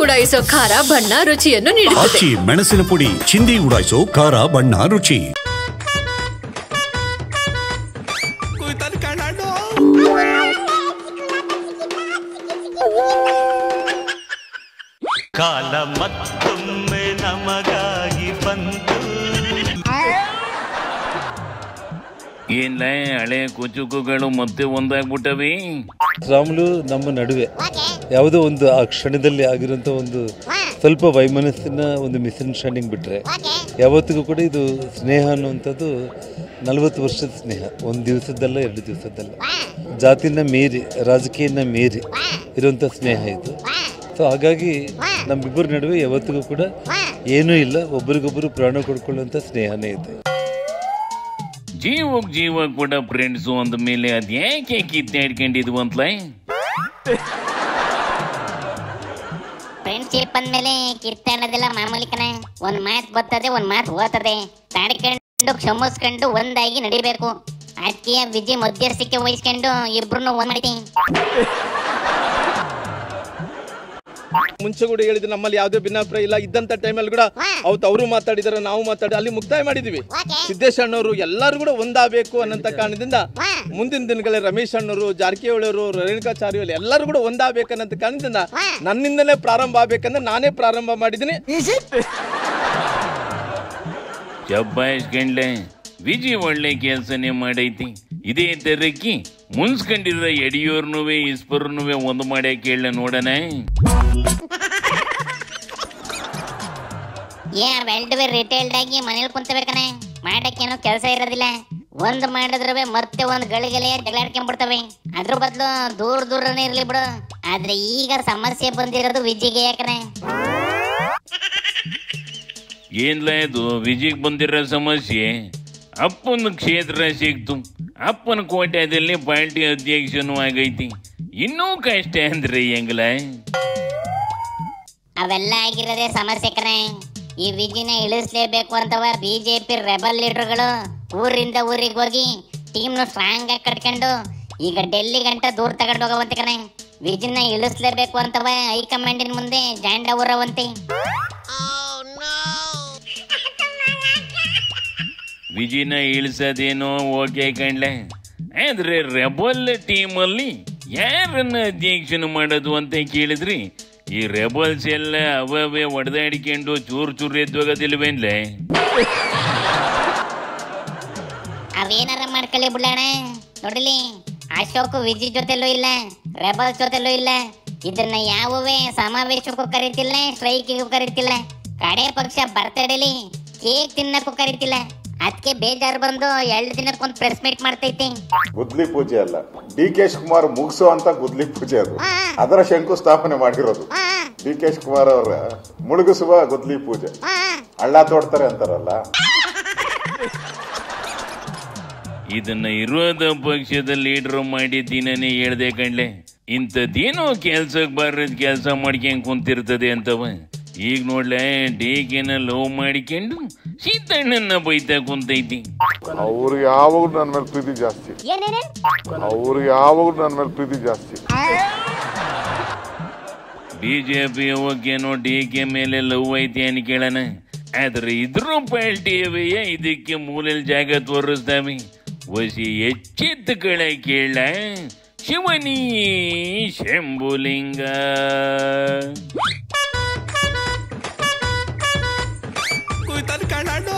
ಉಡಾಯಿಸೋ ಖಾರ ಬಣ್ಣ ರುಚಿಯನ್ನು ನೀಡುತ್ತದೆ. ಮೆಣಸಿನ ಪುಡಿ ಚಿಂದಿ ಉಡಾಯಿಸೋ ಖಾರ ಬಣ್ಣ ರುಚಿ. ಕಾಲ ಮತ್ತೊಮ್ಮೆ ನಮಗಾಗಿ ಬಂತು. ಏನ್ಲ ಹಳೆ ಕುಚುಕುಗಳು ಮತ್ತೆ ಒಂದಾಗ್ಬಿಟ್ಟವೆ. ರಾಮುಲು ನಮ್ಮ ನಡುವೆ ಯಾವುದೋ ಒಂದು ಆ ಕ್ಷಣದಲ್ಲಿ ಆಗಿರುವಂಥ ಒಂದು ಸ್ವಲ್ಪ ವೈಮನಸ್ಸಿನ ಒಂದು ಮಿಸ್ಅಂಡರ್ಸ್ಟ್ಯಾಂಡಿಂಗ್ ಬಿಟ್ಟರೆ ಯಾವತ್ತಿಗೂ ಕೂಡ ಇದು ಸ್ನೇಹ ಅನ್ನುವಂಥದ್ದು 40 ವರ್ಷದ ಸ್ನೇಹ. ಒಂದು ದಿವಸದ್ದಲ್ಲ, 2 ದಿವಸದ್ದಲ್ಲ, ಜಾತಿನ ಮೀರಿ ರಾಜಕೀಯನ ಮೀರಿ ಇರುವಂಥ ಸ್ನೇಹ ಇದು. ಸೊ ಹಾಗಾಗಿ ನಮ್ಮಿಬ್ಬರ ನಡುವೆ ಯಾವತ್ತಿಗೂ ಕೂಡ ಏನೂ ಇಲ್ಲ, ಒಬ್ರಿಗೊಬ್ಬರು ಪ್ರಾಣ ಕೊಡ್ಕೊಳ್ಳುವಂಥ ಸ್ನೇಹನೇ ಇದೆ. ಜೀವ ಕೂಡ ಫ್ರೆಂಡ್ಸು ಅಂದ ಮೇಲೆ ಅದ್ಯಾಕೆ ಕಿತ್ತಾಡ್ಕೊಂಡಿದ್ವು ಅಂತಲ. ಫ್ರೆಂಡ್ಶಿಪ್ ಅಂದ್ಮೇಲೆ ಕಿತ್ತಾಡೋದಿಲ್ಲ ಮಾಮೂಲಿ ಕಣ. ಒಂದ್ ಮಾತು ಬರ್ತದೆ, ಒಂದ್ ಮಾತು ಹೋಗ್ತದೆ. ತಾಡ್ಕೊಂಡು ಕ್ಷಮಿಸ್ಕೊಂಡು ಒಂದಾಗಿ ನಡಿಬೇಕು. ಅದಕ್ಕೆ ವಿಜಯ್ ಮಧ್ಯಸ್ಥಿಕೆ ವಹಿಸ್ಕೊಂಡು ಇಬ್ರು ಒಂದ್ ಮಾಡಿತೀನಿ. ಮುಂಚೆ ಕೂಡ ಹೇಳಿದ್ರು ನಮ್ಮಲ್ಲಿ ಯಾವುದೇ ಭಿನ್ನಾಭಿಪ್ರಾಯ ಇಲ್ಲ. ಇದ್ದಂತ ಟೈಮಲ್ಲಿ ಕೂಡ ಅವತ್ತು ಅವರು ಮಾತಾಡಿದಾರೆ, ನಾವು ಮಾತಾಡಿ ಅಲ್ಲಿ ಮುಕ್ತಾಯ ಮಾಡಿದ್ವಿ. ಸಿದ್ದೇಶ್ ಅಣ್ಣವರು ಎಲ್ಲರೂ ಕೂಡ ಒಂದಾಗಬೇಕು ಅನ್ನೋಂಥ ಕಾರಣದಿಂದ ಮುಂದಿನ ದಿನಗಳಲ್ಲಿ ರಮೇಶ್ ಅಣ್ಣವರು, ಜಾರಕಿಹೊಳಿ ಅವರು, ರೇಣುಕಾಚಾರ್ಯ ಎಲ್ಲರೂ ಕೂಡ ಒಂದಾಗಬೇಕನ್ನೋಂಥ ಕಾರಣದಿಂದ ನನ್ನಿಂದಲೇ ಪ್ರಾರಂಭ ಆಗ್ಬೇಕಂದ್ರೆ ನಾನೇ ಪ್ರಾರಂಭ ಮಾಡಿದ್ದೀನಿ. ಶಬ್ಬಾಷ್ ಗಂಡ್ಲೆ, ವಿಜಯ್ ಒಳ್ಳೆ ಕೆಲಸನೇ ಮಾಡೈತಿ. ಇದೇ ತರಕ್ಕಿ ಮುನ್ಸ್ಕೊಂಡಿರೋ ಯಡಿಯೂರ್ನುವೆ ಈಶ್ವರ್ನುವೆ ಒಂದು ಮಾಡ್ಯಾಕ ಕೇಳ ನೋಡಣ. ರಿಟೈಲ್ಡ್ ಆಗಿ ಮನೇಲಿ ಕುಂತಬೇಕನೆ, ಮಾಡಕ್ಕೇನೋ ಕೆಲಸ ಇರೋದಿಲ್ಲ. ಒಂದ್ ಮಾಡಿದ್ರೆ ಮತ್ತೆ ಒಂದ್ ಗಳಿಗೆಲೆ ಜಗಳಾಡ್ಕೊಂಡ್ಬಿಡ್ತವೆ. ಅದ್ರ ಬದಲು ದೂರನೇ ಇರ್ಲಿ ಬಿಡು. ಆದ್ರೆ ಈಗ ಸಮಸ್ಯೆ ಬಂದಿರೋದು ವಿಜಿಗೆ. ಯಾಕನೆ ಏನ್ಲ ಇದು ವಿಜಿಗ್ ಬಂದಿರೋ ಸಮಸ್ಯೆ? ಅಪ್ಪನ ಕ್ಷೇತ್ರ ಸಿಕ್ತು, ಅಪ್ಪನ ಕೋಟ್ಯದಲ್ಲಿ ಪಾರ್ಟಿ ಅಧ್ಯಕ್ಷನೂ ಆಗೈತಿ. ಇನ್ನೂ ಕಷ್ಟ ಅಂದ್ರೆ ಹೆಂಗಲ? ಅವೆಲ್ಲ ಆಗಿರೋದೇ ಸಮಸ್ಯೆ ಕಣೆ. ಈ ವಿಜಿನ ಇಳಿಸ್ಲೇಬೇಕು ಅಂತವ ಬಿಜೆಪಿ ರೆಬಲ್ ಲೀಡರ್ಗಳು ಊರಿಂದ ಊರಿಗೆ ಹೋಗಿ ಟೀಮ್ನು ಸ್ಟ್ರಾಂಗ್ ಆಗಿ ಕಟ್ಕೊಂಡು ಈಗ ಡೆಲ್ಲಿ ಗಂಟ ದೂರ ತಗೊಂಡು ಹೋಗವಂತೆ ಕಣೆ. ವಿಜಿನ ಇಳಿಸ್ಲೇಬೇಕು ಅಂತವ ಹೈಕಮಾಂಡಿನ ಮುಂದೆ ಜಾಂಡ ಊರವಂತೆ. ವಿಜಿನ ಇಳಿಸೋದೇನೋ ಓಕೆ ಕಂಡ್ಲೆ, ಆದ್ರೆ ರೆಬಲ್ ಟೀಮಲ್ಲಿ ಯಾರನ್ನ ಅಧ್ಯಕ್ಷನ ಮಾಡೋದು ಅಂತ ಕೇಳಿದ್ರಿ ಈ ರೆಬಲ್ಸ್ ಎಲ್ಲ ಅವೇ ಹೊಡೆದಾಡಿಕೊಂಡು ಚೂರು ಎದ್ದೋಗೋದಿಲ್ವೇನ್ಲೆ? ಅವೇನಾರ ಮಾಡ್ಕೊಳ್ಳಿ ಬಿಡೋಣ. ನೋಡಿಲಿ, ಅಶೋಕ್ ವಿಜಿ ಜೊತೆಲೂ ಇಲ್ಲ, ರೆಬಲ್ಸ್ ಜೊತೆಲೂ ಇಲ್ಲ. ಇದನ್ನ ಯಾವುವೇ ಸಮಾವೇಶಕ್ಕೂ ಕರೀತಿಲ್ಲ, ಸ್ಟ್ರೈಕಿಗೂ ಕರೀತಿಲ್ಲ. ಕಡೆ ಪಕ್ಷ ಬರ್ತಡೇಲಿ ಕೇಕ್ ತಿನ್ನಕ್ಕೂ ಕರೀತಿಲ್ಲ. ಅದಕ್ಕೆ ಬೇಜಾರು ಬಂದು 2 ದಿನಕ್ಕೊಂದು ಪ್ರೆಸ್ ಮೀಟ್ ಮಾಡ್ತೈತಿ. ಗುದ್ಲಿ ಪೂಜೆ ಅಲ್ಲ, ಡಿ.ಕೆ. ಶಿವಕುಮಾರ್ ಮುಗಿಸುವಂತ ಗುದ್ಲಿ ಪೂಜೆ ಅದು. ಅದರ ಶಂಕುಸ್ಥಾಪನೆ ಮಾಡಿರೋದು ಡಿ.ಕೆ. ಶಿವಕುಮಾರ್ ಅವರ ಮುಳುಗಿಸುವ ಗುದ್ಲಿ ಪೂಜೆ. ಹಳ್ಳ ತೋಡ್ತಾರೆ ಅಂತಾರಲ್ಲ. ಇದನ್ನ ವಿರೋಧ ಪಕ್ಷದ ಲೀಡರ್ ಮಾಡಿದ್ದೀನೇ ಹೇಳ್ದೆ ಕಂಡ್ಲೆ. ಇಂಥದ್ದೇನೋ ಕೆಲ್ಸಕ್ಕೆ ಬಾರದ ಕೆಲಸ ಮಾಡ್ಕೊಂಡ್ ಕುಂತಿರ್ತದೆ ಅಂತವ. ಈಗ ನೋಡ್ಲೆ, ಡಿ.ಕೆ.ನ ಲವ್ ಮಾಡಿಕೊಂಡು ಸೀತಣ್ಣನ ಬೈತಾ ಕುಂತೈತಿ. ಅವ್ರು ಯಾವಾಗೂ ನನ್ನ ಮೇಲೆ ಪ್ರೀತಿ ಜಾಸ್ತಿ. ಬಿಜೆಪಿ ಹೋಗೇನೋ ಡಿ.ಕೆ. ಮೇಲೆ ಲವ್ ಐತಿ ಅನ್ ಕೇಳಣ. ಆದ್ರೆ ಇದ್ರ ಪಾರ್ಟಿಯವೇ ಇದಕ್ಕೆ ಮೂಲೆಯಲ್ಲಿ ಜಾಗ ತೋರಿಸ್ತಾವೆ. ವಸಿ ಎಚ್ಚೆತ್ತ ಕಳೆ ಕೇಳ ಶಿವನಿ ಶಂಭುಲಿಂಗ. ಕಣ್ಣು